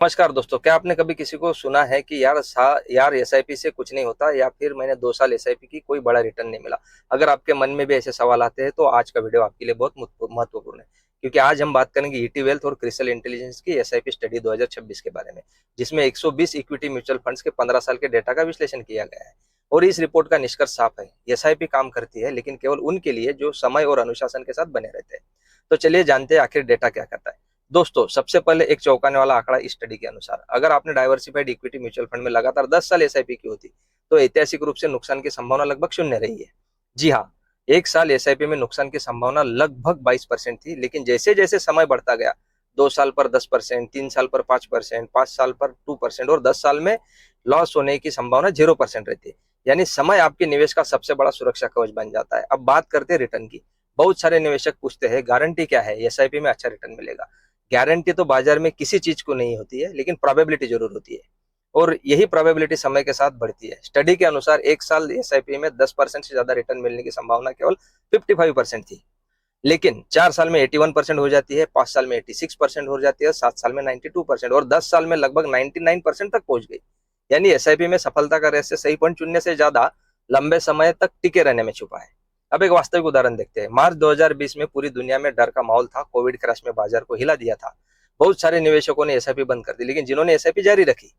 नमस्कार दोस्तों, क्या आपने कभी किसी को सुना है कि यार एसआईपी से कुछ नहीं होता, या फिर मैंने 2 साल एसआईपी की, कोई बड़ा रिटर्न नहीं मिला। अगर आपके मन में भी ऐसे सवाल आते हैं तो आज का वीडियो आपके लिए बहुत महत्वपूर्ण है, क्योंकि आज हम बात करेंगे ईटी वेल्थ और क्रिसल इंटेलिजेंस की एसआईपी स्टडी 2026 के बारे में, जिसमें 120 इक्विटी म्यूचुअल फंड्स के 15 साल के डेटा का विश्लेषण किया गया है। और इस रिपोर्ट का निष्कर्ष साफ है, एसआईपी काम करती है, लेकिन केवल उनके लिए जो समय और अनुशासन के साथ बने रहते हैं। तो चलिए जानते हैं आखिर डेटा क्या करता है। दोस्तों, सबसे पहले एक चौंकाने वाला आंकड़ा इस स्टडी के अनुसार, अगर आपने डाइवर्सिफाइड इक्विटी म्यूचुअल फंड में लगातार 10 साल एसआईपी की होती तो ऐतिहासिक रूप से नुकसान की संभावना लगभग शून्य रही है। जी हाँ, एक साल एसआईपी में नुकसान की संभावना लगभग 22% थी, लेकिन जैसे जैसे समय बढ़ता गया, 2 साल पर 10%, 3 साल पर 5%, 5 साल पर 2% और 10 साल में लॉस होने की संभावना 0% रहती है। यानी समय आपके निवेश का सबसे बड़ा सुरक्षा कवच बन जाता है। अब बात करते हैं रिटर्न की। बहुत सारे निवेशक पूछते हैं, गारंटी क्या है, एसआईपी में अच्छा रिटर्न मिलेगा। गारंटी तो बाजार में किसी चीज को नहीं होती है, लेकिन प्रोबेबिलिटी जरूर होती है, और यही प्रोबेबिलिटी समय के साथ बढ़ती है। स्टडी के अनुसार एक साल एसआईपी में 10% से ज्यादा रिटर्न मिलने की संभावना केवल 55% थी, लेकिन 4 साल में 81% हो जाती है, 5 साल में 86% हो जाती है, 7 साल में 92% और 10 साल में लगभग 99% तक पहुंच गई। यानी एसआईपी में सफलता का रहस्य सही पॉइंट चुनने से ज्यादा लंबे समय तक टिके रहने में छुपा है। अब एक वास्तविक उदाहरण देखते हैं। मार्च 2020 में पूरी दुनिया में डर का माहौल था, कोविड क्रैश में बाजार को हिला दिया था। बहुत सारे निवेशकों ने एसआईपी बंद कर दी, लेकिन जिन्होंने एसआईपी जारी रखी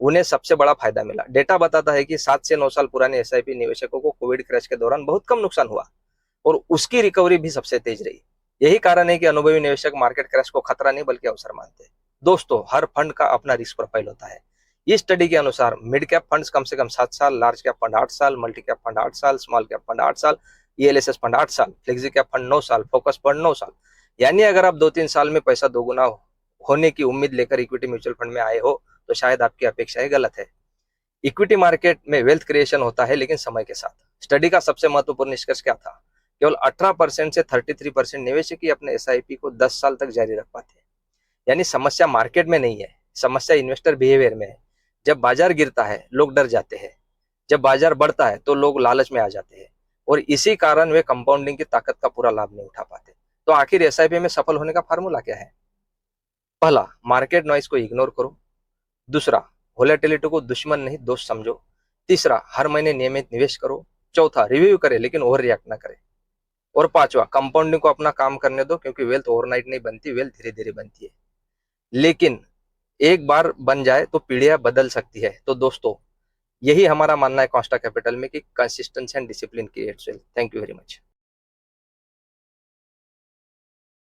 उन्हें सबसे बड़ा फायदा मिला। डेटा बताता है कि 7 से 9 साल पुराने एसआईपी निवेशकों को कोविड क्रैश के दौरान बहुत कम नुकसान हुआ, और उसकी रिकवरी भी सबसे तेज रही। यही कारण है कि अनुभवी निवेशक मार्केट क्रैश को खतरा नहीं बल्कि अवसर मानते हैं। दोस्तों, हर फंड का अपना रिस्क प्रोफाइल होता है। इस स्टडी के अनुसार मिड कैप फंड्स कम से कम 7 साल, लार्ज कैप फंड 8 साल, मल्टी कैप फंड 8 साल, स्मॉल कैप फंड 8 साल, ईएलएसएस फंड 8 साल, फ्लेक्सी कैप फंड 9 साल, फोकस फंड 9 साल। यानी अगर आप 2-3 साल में पैसा दोगुना होने की उम्मीद लेकर इक्विटी म्यूचुअल फंड में आए हो, तो शायद आपकी अपेक्षाएं गलत है। इक्विटी मार्केट में वेल्थ क्रिएशन होता है, लेकिन समय के साथ। स्टडी का सबसे महत्वपूर्ण निष्कर्ष क्या था? केवल 18% से 33% निवेशक ही अपने एसआईपी को 10 साल तक जारी रख पाते हैं। यानी समस्या मार्केट में नहीं है, समस्या इन्वेस्टर बिहेवियर में है। जब बाजार गिरता है लोग डर जाते हैं, जब बाजार बढ़ता है तो लोग लालच में आ जाते हैं, और इसी कारण वे कंपाउंडिंग की ताकत का पूरा लाभ नहीं उठा पाते। तो आखिर एसआईपी में सफल होने का फार्मूला क्या है? पहला, मार्केट नॉइस को इग्नोर करो। दूसरा, वोलेटिलिटी को दुश्मन नहीं दोस्त समझो। तीसरा, हर महीने नियमित निवेश करो। चौथा, रिव्यू करे लेकिन ओवर रिएक्ट ना करे। और पांचवा, कंपाउंडिंग को अपना काम करने दो, क्योंकि वेल्थ ओवरनाइट नहीं बनती, वेल्थ धीरे धीरे बनती है। लेकिन एक बार बन जाए तो पीढ़ियां बदल सकती है। तो दोस्तों, यही हमारा मानना है कॉन्स्टा कैपिटल में, कि consistency and discipline creates wealth. Thank you very much.